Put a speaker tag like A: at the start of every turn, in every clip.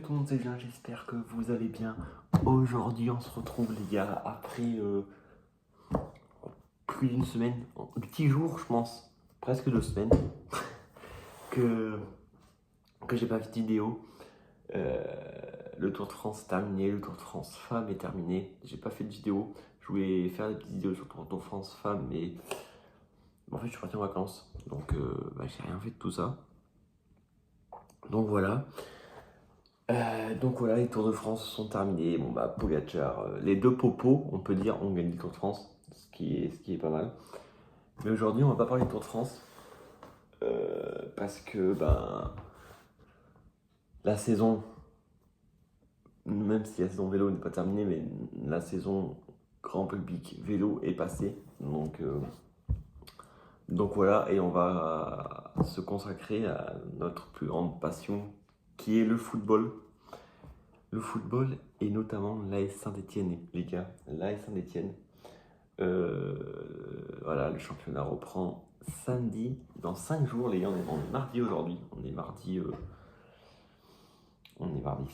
A: Salut tout le monde, c'est bien, j'espère que vous allez bien. Aujourd'hui, on se retrouve, les gars, après plus d'une semaine, 10 jours, je pense, presque 2 semaines, que, que j'ai pas fait de vidéo. Le Tour de France est terminé, le Tour de France Femmes est terminé. J'ai pas fait de vidéo. Je voulais faire des petites vidéos sur le Tour de France Femmes, mais en fait, je suis parti en vacances, donc j'ai rien fait de tout ça. Donc voilà. Les Tours de France sont terminés. Bon bah Pogacar, les deux popos, on peut dire, ont gagné le Tour de France, ce qui est pas mal. Mais aujourd'hui, on va pas parler du Tour de France parce que la saison, même si la saison vélo n'est pas terminée, mais la saison grand public vélo est passée. Donc voilà, et on va se consacrer à notre plus grande passion, qui est le football. Le football et notamment l'AS Saint-Etienne, les gars. L'AS Saint-Etienne. Voilà, le championnat reprend samedi, dans 5 jours, les gars. On est mardi aujourd'hui. On est mardi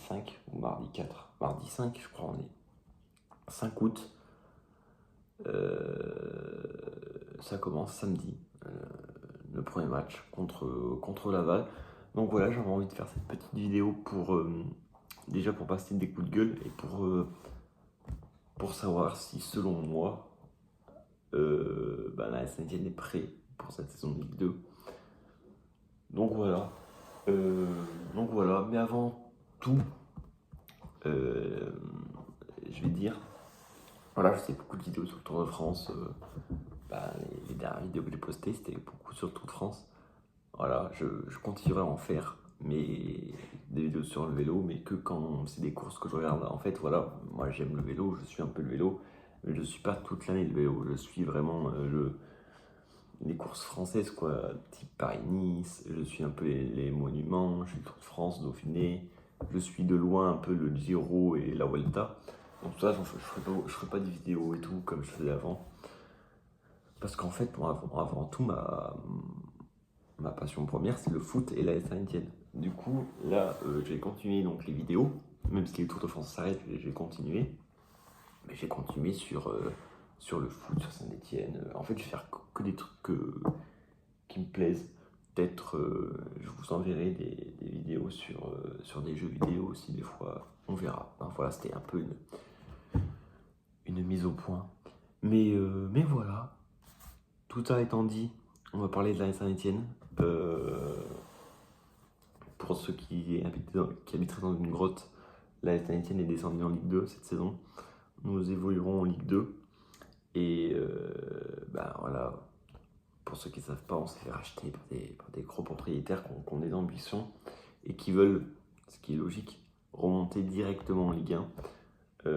A: 5 ou mardi 4. Mardi 5, je crois, on est 5 août. Ça commence samedi. Le premier match contre Laval. Donc voilà, j'avais envie de faire cette petite vidéo déjà pour passer des coups de gueule et pour savoir si, selon moi, la Saint-Etienne est prêt pour cette saison de Ligue 2. Donc voilà. Mais avant tout, je vais dire, voilà, je sais beaucoup de vidéos sur le Tour de France. Les dernières vidéos que j'ai postées, c'était beaucoup sur le Tour de France. Voilà, je continuerai à en faire, mais des vidéos sur le vélo, mais que quand c'est des courses que je regarde. En fait, voilà, moi j'aime le vélo, je suis un peu le vélo, mais je ne suis pas toute l'année le vélo. Je suis vraiment les courses françaises, quoi, type Paris-Nice. Je suis un peu les monuments, je suis le Tour de France, Dauphiné. Je suis de loin un peu le Giro et la Vuelta. Donc tout ça, je ferai pas de vidéos et tout comme je faisais avant. Parce qu'en fait, moi, avant tout, ma passion première, c'est le foot et la Saint-Etienne. Du coup, là, je vais continuer donc les vidéos. Même si les Tours de France s'arrêtent, je vais continuer. Mais j'ai continué sur le foot, sur Saint-Etienne. En fait, je vais faire que des trucs qui me plaisent. Peut-être, je vous enverrai des vidéos sur des jeux vidéo aussi, des fois. On verra. Voilà, c'était un peu une mise au point. Mais voilà. Tout ça étant dit, on va parler de la Saint-Etienne. Pour ceux qui habiteraient dans une grotte, la Saint-Etienne est descendue en Ligue 2 cette saison. Nous évoluerons en Ligue 2. Et voilà, pour ceux qui ne savent pas, on s'est fait racheter par des gros propriétaires qui ont des ambitions et qui veulent, ce qui est logique, remonter directement en Ligue 1.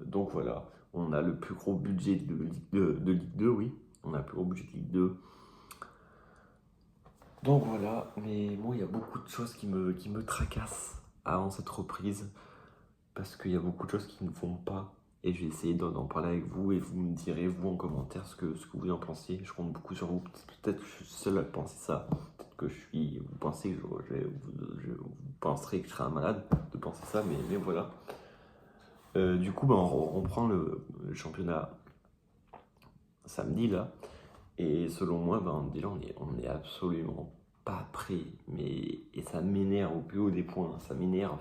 A: Donc voilà, on a le plus gros budget de Ligue 2, oui. On a le plus gros budget de Ligue 2. Donc voilà, mais moi il y a beaucoup de choses qui me tracassent avant cette reprise. Parce qu'il y a beaucoup de choses qui ne vont pas. Et je vais essayer d'en parler avec vous et vous me direz, vous, en commentaire, ce que vous en pensez. Je compte beaucoup sur vous. Peut-être que je suis seul à penser ça. Peut-être que vous pensez que vous penserez que je serai un malade de penser ça, mais voilà. Du coup, on reprend le championnat samedi, là. Et selon moi, déjà, on est absolument pas prêt. Et ça m'énerve au plus haut des points. Ça m'énerve.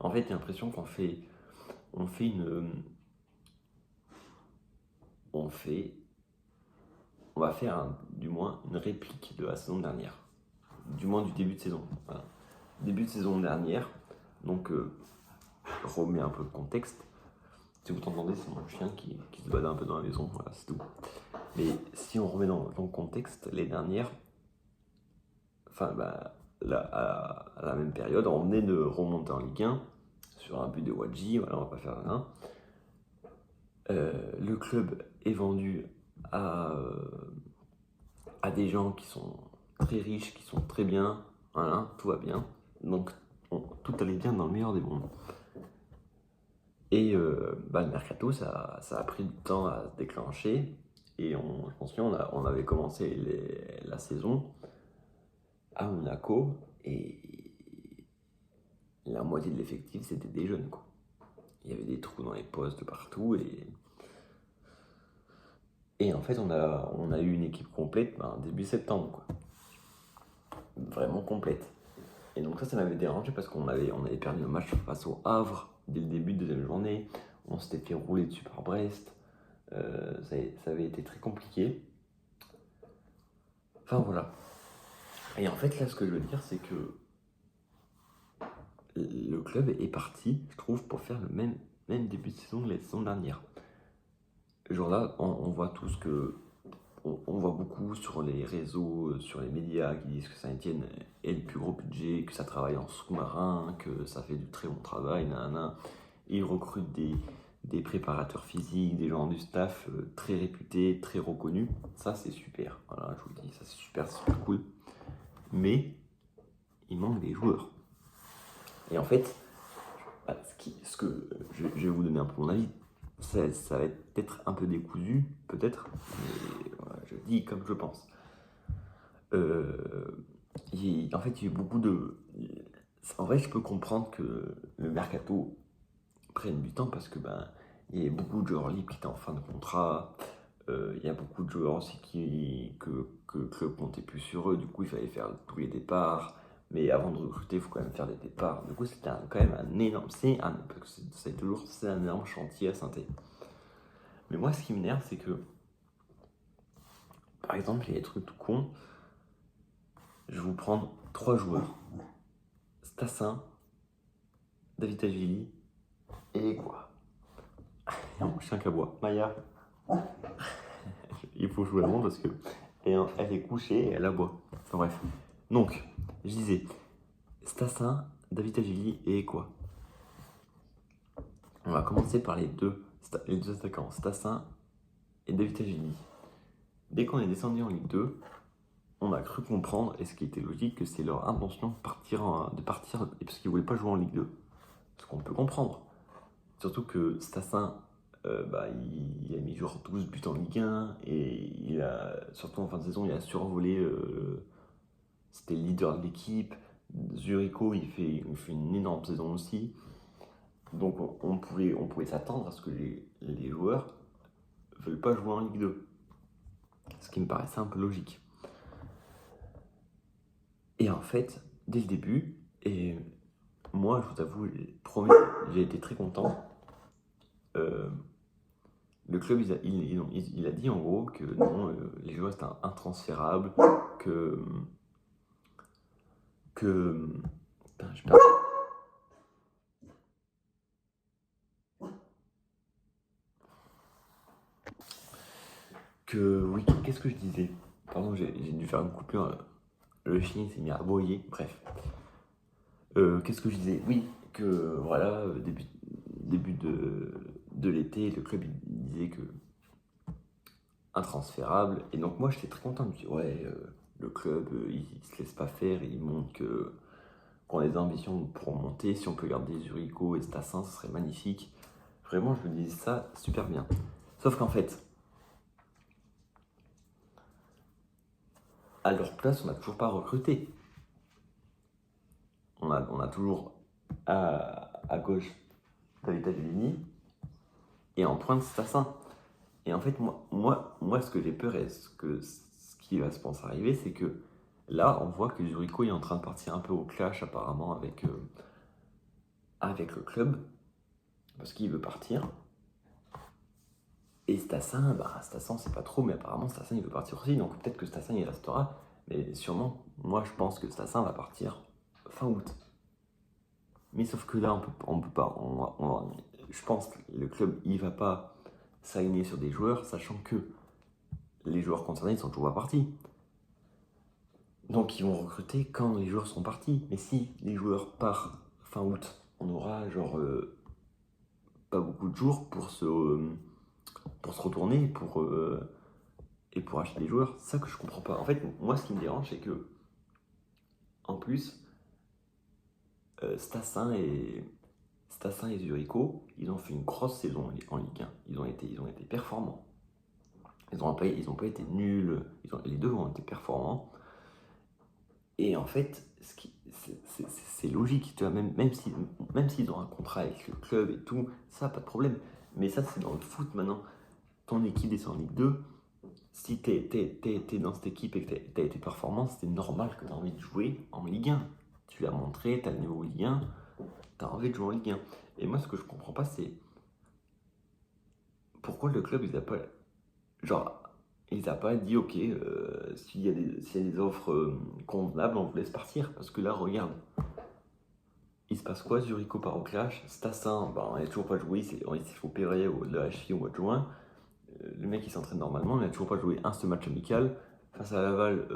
A: En fait, j'ai l'impression qu'on fait on va faire du moins une réplique de la saison dernière, du moins du début de saison. Voilà. Début de saison dernière, donc je remets un peu le contexte. Si vous entendez, c'est mon chien qui se balade un peu dans la maison, voilà, c'est tout. Mais si on remet dans le contexte, les dernières, à la même période, on venait de remonter en Ligue 1 sur un but de Wadji, voilà, on va pas faire rien. Le club est vendu à des gens qui sont très riches, qui sont très bien, voilà, tout va bien. Donc tout allait bien dans le meilleur des mondes. Et le mercato, ça a pris du temps à se déclencher. Et je pense qu'on avait commencé la saison à Monaco. Et la moitié de l'effectif, c'était des jeunes, quoi. Il y avait des trous dans les postes partout, et en fait, on a eu une équipe complète début septembre, quoi. Vraiment complète. Et donc ça m'avait dérangé parce qu'on avait perdu le match face au Havre dès le début de deuxième journée. On s'était fait rouler dessus par Brest. Ça avait été très compliqué. Enfin voilà. Et en fait là, ce que je veux dire, c'est que le club est parti, je trouve, pour faire le même début de saison que la saison dernière. Genre là, on voit tous que on voit beaucoup sur les réseaux, sur les médias qui disent que Saint-Etienne est le plus gros budget, que ça travaille en sous-marin, que ça fait du très bon travail, nanana. Ils recrutent des préparateurs physiques, des gens du staff très réputés, très reconnus. Ça, c'est super. Voilà, je vous le dis, ça c'est super cool. Mais il manque des joueurs. Et en fait, ce que je vais vous donner un peu mon avis. Ça va être peut-être un peu décousu, peut-être, mais voilà, je dis comme je pense. En fait, il y a eu beaucoup de... En vrai, je peux comprendre que le mercato prenne du temps parce que il y a beaucoup de joueurs libres qui étaient en fin de contrat. Il y a beaucoup de joueurs aussi que le club comptait plus sur eux. Du coup, il fallait faire tous les départs. Mais avant de recruter, il faut quand même faire des départs. Du coup, c'était quand même un énorme... C'est un énorme chantier à Saint-Étienne. Mais moi, ce qui m'énerve, c'est que, par exemple, il y a des trucs tout cons. Je vais vous prendre 3 joueurs. Stassin, David Agili et quoi? Non, chien cabois. Maya. Il faut jouer avant parce que elle est couchée et elle aboie. Enfin bref. Donc, je disais, Stassin, David Agili et quoi? On va commencer par les deux attaquants, Stassin et David Agili. Dès qu'on est descendu en Ligue 2, on a cru comprendre, et ce qui était logique, que c'est leur intention de partir parce qu'ils ne voulaient pas jouer en Ligue 2. Ce qu'on peut comprendre. Surtout que Stassin, il a mis genre 12 buts en Ligue 1, et surtout en fin de saison, il a survolé, c'était le leader de l'équipe. Zurico, il fait une énorme saison aussi. Donc on pouvait s'attendre à ce que les joueurs ne veulent pas jouer en Ligue 2. Ce qui me paraissait un peu logique. Et en fait, dès le début, et moi, je vous avoue, j'ai été très content. Le club, il a dit en gros que non, les joueurs étaient intransférables, que putain, je perds. Oui, qu'est-ce que je disais? Pardon, j'ai dû faire une coupure. Le chien s'est mis à aboyer. Bref. Qu'est-ce que je disais? Oui, que voilà, début de l'été, le club il disait que intransférable. Et donc moi j'étais très content. Je me dis ouais, le club il se laisse pas faire, il montre qu'on a des ambitions pour monter. Si on peut garder Zurico et Stassin, ce serait magnifique. Vraiment, je me disais ça super bien. Sauf qu'en fait, à leur place, on n'a toujours pas recruté. On a toujours à gauche David Avellini et en pointe Stassin. Et en fait, moi ce que j'ai peur et ce qui va se penser arriver, c'est que là, on voit que Zurico est en train de partir un peu au clash apparemment avec le club, parce qu'il veut partir. Et Stassin, Stassin, c'est pas trop, mais apparemment Stassin il veut partir aussi, donc peut-être que Stassin il restera. Mais sûrement, moi je pense que Stassin va partir fin août. Mais sauf que là, on peut pas. Je pense que le club il va pas s'aligner sur des joueurs, sachant que les joueurs concernés ne sont toujours pas partis. Donc ils vont recruter quand les joueurs sont partis. Mais si les joueurs partent fin août, on aura genre pas beaucoup de jours pour se retourner et pour acheter des joueurs. C'est ça que je comprends pas. En fait, moi ce qui me dérange, c'est que en plus, Stassin et Zurico, ils ont fait une grosse saison en Ligue 1. Ils ont été performants. Ils n'ont pas été nuls. Les deux ont été performants. Et en fait, c'est logique, tu vois, même s'ils ont un contrat avec le club et tout, ça, pas de problème. Mais ça, c'est dans le foot maintenant. Ton équipe descend en Ligue 2. Si t'es dans cette équipe et que t'as été performant, c'est normal que t'as envie de jouer en Ligue 1. Tu l'as montré, t'as le niveau Ligue 1, t'as envie de jouer en Ligue 1. Et moi, ce que je comprends pas, c'est pourquoi le club, genre, il a pas dit, ok, s'il y a des offres convenables, on vous laisse partir. Parce que là, regarde, il se passe quoi? Zuricho part au clash. Stassin, bah, il n'a toujours pas joué, il s'est fait opérer de la cheville au mois de juin. Le mec, il s'entraîne normalement, il n'a toujours pas joué un seul match amical. Face à Laval,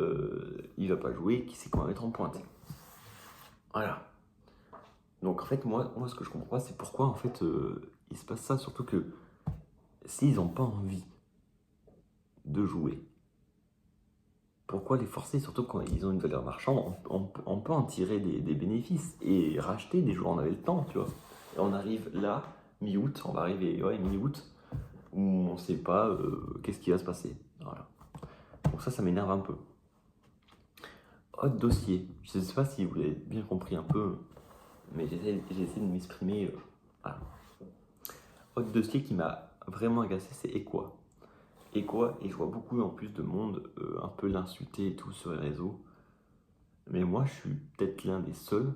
A: il va pas jouer. Qui c'est qu'on va mettre en pointe? Voilà. Donc en fait, moi ce que je comprends pas, c'est pourquoi en fait il se passe ça. Surtout que s'ils n'ont pas envie de jouer, pourquoi les forcer? Surtout quand ils ont une valeur marchande, on peut en tirer des bénéfices et racheter des joueurs. On avait le temps, tu vois. Et on arrive là, mi-août, on va arriver, ouais, mi-août, où on sait pas qu'est-ce qui va se passer. Voilà. Donc ça m'énerve un peu. Autre dossier, je ne sais pas si vous l'avez bien compris un peu, mais j'ai essayé de m'exprimer. Voilà. Autre dossier qui m'a vraiment agacé, c'est Ekwa. Ekwa, et je vois beaucoup en plus de monde un peu l'insulter et tout sur les réseaux. Mais moi, je suis peut-être l'un des seuls,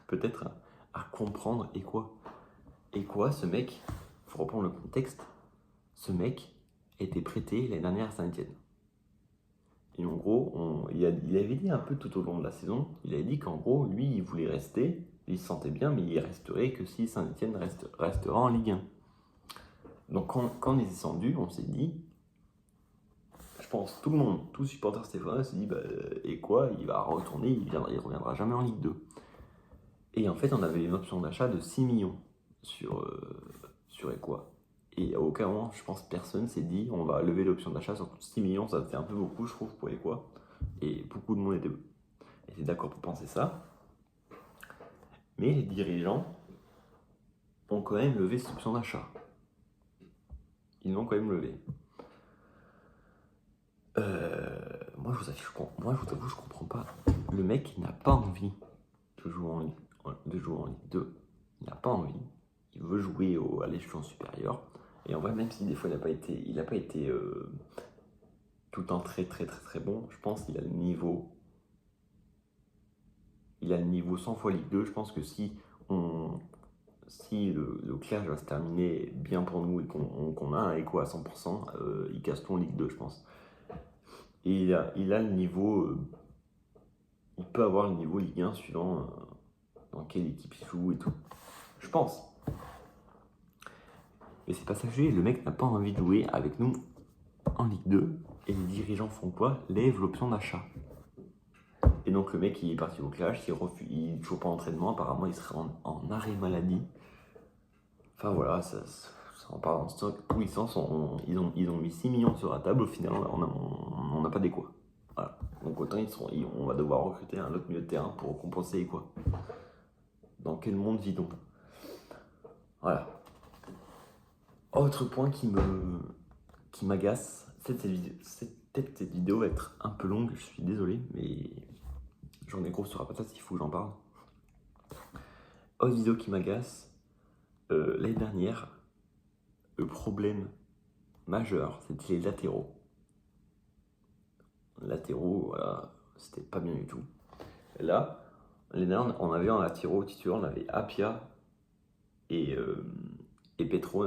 A: peut-être, à comprendre Ekwa. Ekwa, ce mec, faut reprendre le contexte, ce mec était prêté l'année dernière à Saint-Etienne. Et en gros, il avait dit un peu tout au long de la saison, il avait dit qu'en gros, lui, il voulait rester, il se sentait bien, mais il resterait que si Saint-Etienne restera en Ligue 1. Donc quand on est descendu, on s'est dit, je pense tout le monde, tous les supporters stéphanois s'est dit, bah, et quoi, il va retourner, il reviendra jamais en Ligue 2. Et en fait, on avait une option d'achat de 6 millions sur Ekwa. Et à aucun moment, je pense, personne s'est dit, on va lever l'option d'achat sur 6 millions, ça fait un peu beaucoup, je trouve, pour Ekwa. Et beaucoup de monde était d'accord pour penser ça. Mais les dirigeants ont quand même levé cette option d'achat. Ils l'ont quand même levé. Moi, je vous avoue, je comprends pas. Le mec n'a pas envie de jouer en Ligue 2. Il n'a pas envie. Il veut jouer à l'échelon supérieur. Et en vrai, même si des fois il n'a pas été tout le temps très très très très bon, je pense qu'il a le niveau. Il a le niveau 100 fois Ligue 2. Je pense que si le clash va se terminer bien pour nous et qu'on a un écho à 100%, il casse tout en Ligue 2, je pense. Et il a le niveau. Il peut avoir le niveau Ligue 1 suivant dans quelle équipe il joue et tout. Je pense. Mais c'est passager, le mec n'a pas envie de jouer avec nous en Ligue 2. Et les dirigeants font quoi? Lèvent l'option d'achat. Et donc le mec il est parti au clash, il ne joue pas en entraînement, apparemment il serait en arrêt maladie. Enfin voilà, ça en parle dans stock. Tous les sens, ils ont mis 6 millions sur la table, au final on n'a pas des quoi. Voilà. Donc autant on va devoir recruter un autre milieu de terrain pour compenser quoi. Dans quel monde vit-on? Voilà. Autre point qui m'agace, cette vidéo va être un peu longue, je suis désolé, mais j'en ai gros sur la patate, il faut que j'en parle. Autre vidéo qui m'agace, l'année dernière, le problème majeur, c'était les latéraux. Latéraux, voilà, c'était pas bien du tout. Et là, l'année dernière, on avait en latéraux titulaires, on avait Apia et Petro,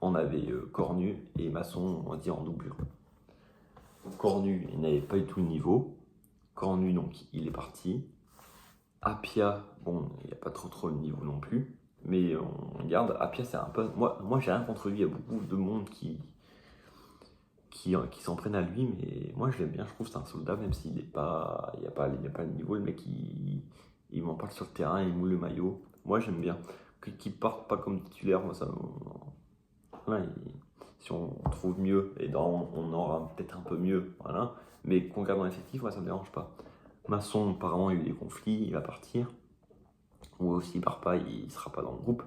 A: on avait Cornu et Masson, on va dire en doublure. Cornu, il n'avait pas du tout le niveau. Cornu, donc, il est parti. Apia, bon, il n'y a pas trop le niveau non plus. Mais on regarde, Apia, c'est un peu... Moi j'ai rien contre lui, il y a beaucoup de monde qui s'en prennent à lui, mais moi je l'aime bien, je trouve que c'est un soldat, même s'il n'est pas... Il n'y a pas le niveau, le mec, il m'en parle sur le terrain, il moule le maillot. Moi j'aime bien. Qu'il parte pas comme titulaire, moi ça... Voilà, si on trouve mieux, et on aura peut-être un peu mieux, voilà. Mais qu'on garde dans l'effectif, moi ça me dérange pas. Masson, apparemment, il y a eu des conflits, il va partir. Ou aussi, il part pas, il sera pas dans le groupe.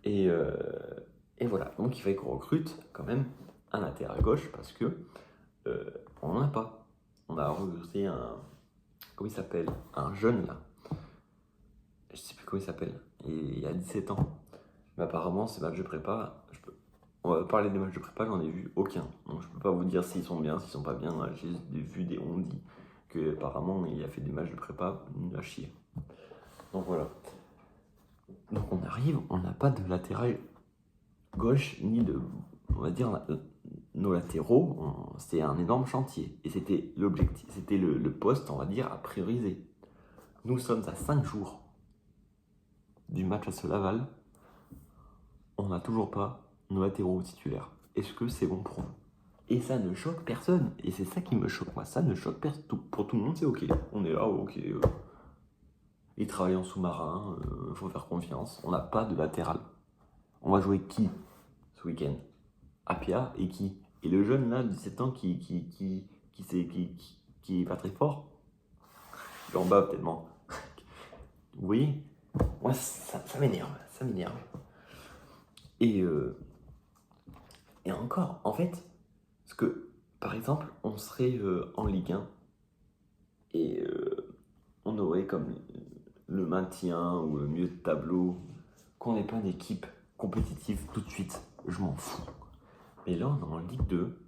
A: Et voilà. Donc, il fallait qu'on recrute quand même un latéral gauche parce que on n'en a pas. On a recruté comment il s'appelle, un jeune là, je sais plus comment il s'appelle, et il a 17 ans. Mais apparemment, ces matchs de prépa, on va parler des matchs de prépa, j'en ai vu aucun. Donc je peux pas vous dire s'ils sont bien, s'ils sont pas bien. J'ai vu des on-dit que apparemment il a fait des matchs de prépa nul à chier. Donc voilà. Donc on arrive, on n'a pas de latéral gauche ni de, on va dire, nos latéraux. C'est un énorme chantier et c'était l'objectif, c'était le poste, on va dire, à prioriser. Nous sommes à 5 jours du match à Laval. On n'a toujours pas nos latéraux titulaires. Est-ce que c'est bon pour nous? Et ça ne choque personne. Et c'est ça qui me choque, moi. Ça ne choque personne. Pour tout le monde, c'est ok. On est là, ok. Ils travaillent en sous-marin, faut faire confiance. On n'a pas de latéral. On va jouer qui ce week-end? Apia et qui? Et le jeune là, de 17 ans, qui est pas très fort? Gamba, tellement. Vous voyez? Moi, ça m'énerve. Ça m'énerve. Et encore, en fait, parce que, par exemple, on serait en Ligue 1 et on aurait comme le maintien ou le milieu de tableau, qu'on n'est pas une équipe compétitive tout de suite, je m'en fous. Mais là, on est en Ligue 2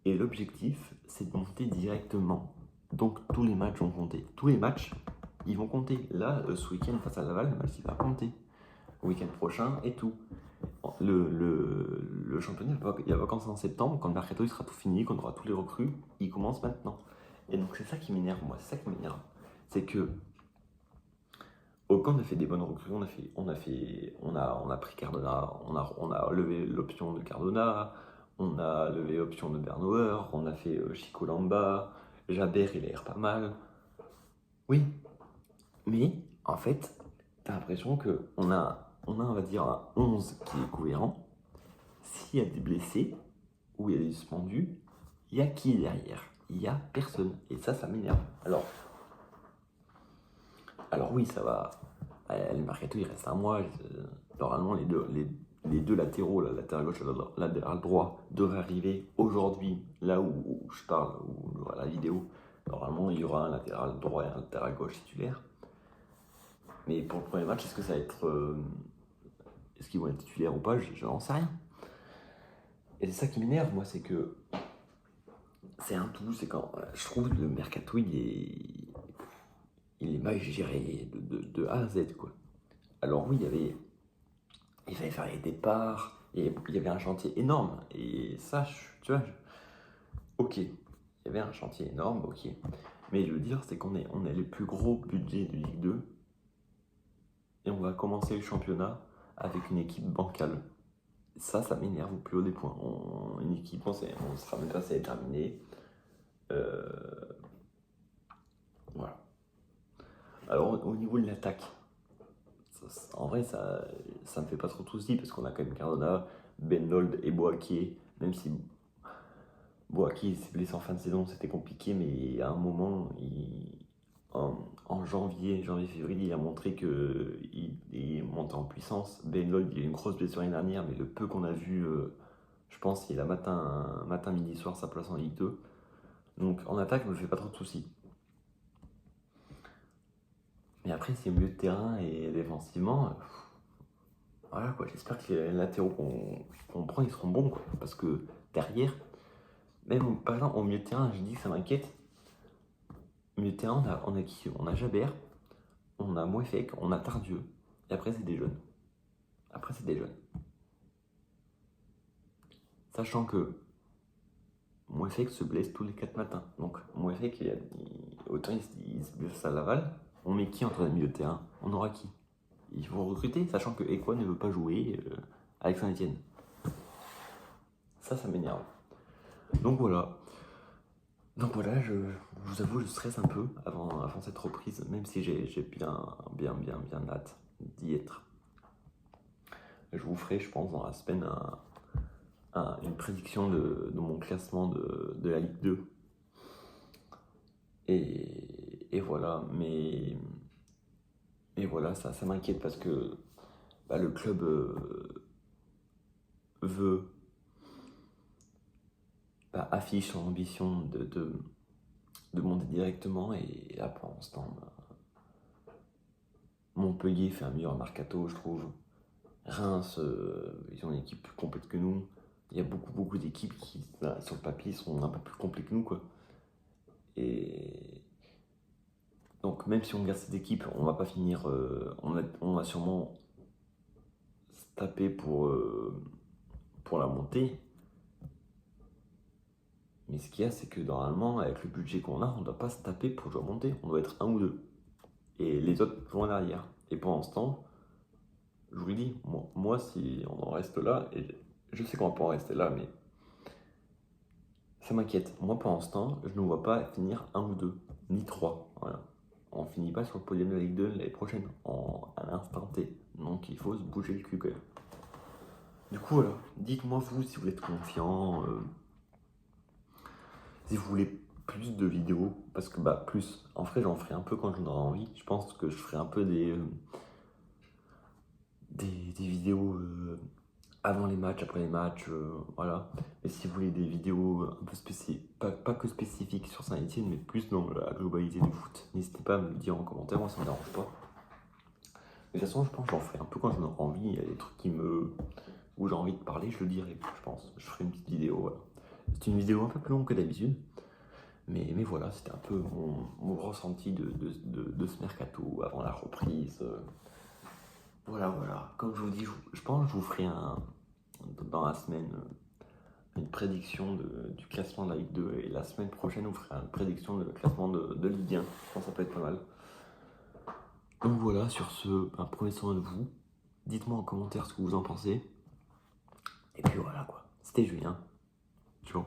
A: et l'objectif, c'est de monter directement. Donc, tous les matchs vont compter. Tous les matchs, ils vont compter. Là, ce week-end face à Laval, le match, il va compter. Le week-end prochain et tout. Le championnat, il y a vacances en septembre, quand le mercato il sera tout fini, quand on aura tous les recrues, il commence maintenant. Et donc c'est ça qui m'énerve, moi, c'est ça qui m'énerve. C'est que quand on a fait des bonnes recrues, on a pris Cardona, on a levé l'option de Cardona, on a levé l'option de Bernauer, on a fait Chico Lamba, Jabert il a l'air pas mal. Oui, mais en fait, t'as l'impression qu'on a, on va dire, un 11 qui est cohérent. S'il y a des blessés ou il y a des suspendus, il y a qui derrière? Il y a personne. Et ça m'énerve. Alors oui, ça va. Le mercato, il reste un mois. Normalement, les deux latéraux, la latéral gauche et la latéral droit, devraient arriver aujourd'hui, là où je parle, où la vidéo. Normalement, il y aura un latéral droit et un latéral gauche titulaire. Mais pour le premier match, est-ce que ça va être. Est-ce qu'ils vont être titulaires ou pas? Je n'en sais rien. Et c'est ça qui m'énerve, moi, c'est que c'est un tout. C'est quand je trouve que le mercato, il est mal géré de A à Z, quoi. Alors oui, il fallait faire les départs, et il y avait un chantier énorme. Et ça, tu vois, ok, il y avait un chantier énorme, ok. Mais je veux dire, c'est qu'on on est les plus gros budgets de Ligue 2, et on va commencer le championnat avec une équipe bancale. Ça m'énerve au plus haut des points. Une équipe, on sera même pas assez terminé. Voilà. Alors au niveau de l'attaque, en vrai ça me fait pas trop de soucis parce qu'on a quand même Cardona, Bennold et Boaké. Même si Boaké s'est blessé en fin de saison, c'était compliqué, mais à un moment, en janvier, février, il a montré qu'il est monté en puissance. Bennold, il a eu une grosse blessure l'année dernière, mais le peu qu'on a vu, je pense qu'il a matin, midi, soir sa place en Ligue 2. Donc en attaque, je me fais pas trop de soucis. Mais après, c'est milieu de terrain et défensivement, voilà quoi. J'espère que les latéraux qu'on prend, ils seront bons quoi. Parce que derrière, même par exemple, au milieu de terrain, je dis que ça m'inquiète. Au milieu de terrain, on a qui? On a Jabert, on a Mouefek, on a Tardieu. Et après, c'est des jeunes. Sachant que Mouefek se blesse tous les 4 matins. Donc Mouefek, autant il se blesse à Laval, on met qui entre les milieux de terrain? On aura qui? Il faut recruter, sachant que Ekwa ne veut pas jouer avec Saint-Etienne. Ça m'énerve. Donc voilà, je vous avoue, je stresse un peu avant cette reprise, même si j'ai bien hâte d'y être. Je vous ferai, je pense, dans la semaine une prédiction de mon classement de la Ligue 2. Et voilà, mais voilà, ça m'inquiète parce que le club affiche son ambition de monter directement. Et là, pour l'instant, Montpellier fait un meilleur mercato, je trouve. Reims, ils ont une équipe plus complète que nous. Il y a beaucoup d'équipes qui, sur le papier, sont un peu plus complètes que nous, quoi. Et donc, même si on garde cette équipe, on va pas finir. On va sûrement se taper pour la montée. Mais ce qu'il y a, c'est que normalement, avec le budget qu'on a, on ne doit pas se taper pour jouer monter. On doit être un ou deux. Et les autres jouent en arrière. Et pour l'instant, je vous le dis, moi, si on en reste là, et je sais qu'on va pas en rester là, mais ça m'inquiète. Moi, pour l'instant, je ne vois pas finir un ou deux, ni trois. Voilà. On finit pas sur le podium de la Ligue 2 l'année prochaine, à l'instant T. Donc il faut se bouger le cul quand même. Du coup, voilà. Dites-moi vous si vous êtes confiant, si vous voulez plus de vidéos, parce que plus, en vrai j'en ferai un peu quand j'en aurai envie. Je pense que je ferai un peu des vidéos avant les matchs, après les matchs, voilà. Mais si vous voulez des vidéos un peu spécifiques, pas que spécifiques sur Saint-Etienne, mais plus dans la globalité du foot, n'hésitez pas à me le dire en commentaire, moi ça me dérange pas. Mais de toute façon, je pense que j'en ferai un peu quand j'en aurai envie. Il y a des trucs où j'ai envie de parler, je le dirai, je pense. Je ferai une petite vidéo, voilà. C'est une vidéo un peu plus longue que d'habitude. Mais voilà, c'était un peu mon ressenti de ce mercato avant la reprise. Voilà. Comme je vous dis, je pense que je vous ferai dans la semaine une prédiction du classement de la Ligue 2. Et la semaine prochaine, on fera une prédiction de classement de Ligue 1. Je pense que ça peut être pas mal. Donc voilà, sur ce, prenez soin de vous. Dites-moi en commentaire ce que vous en pensez. Et puis voilà quoi. C'était Julien. Ciao.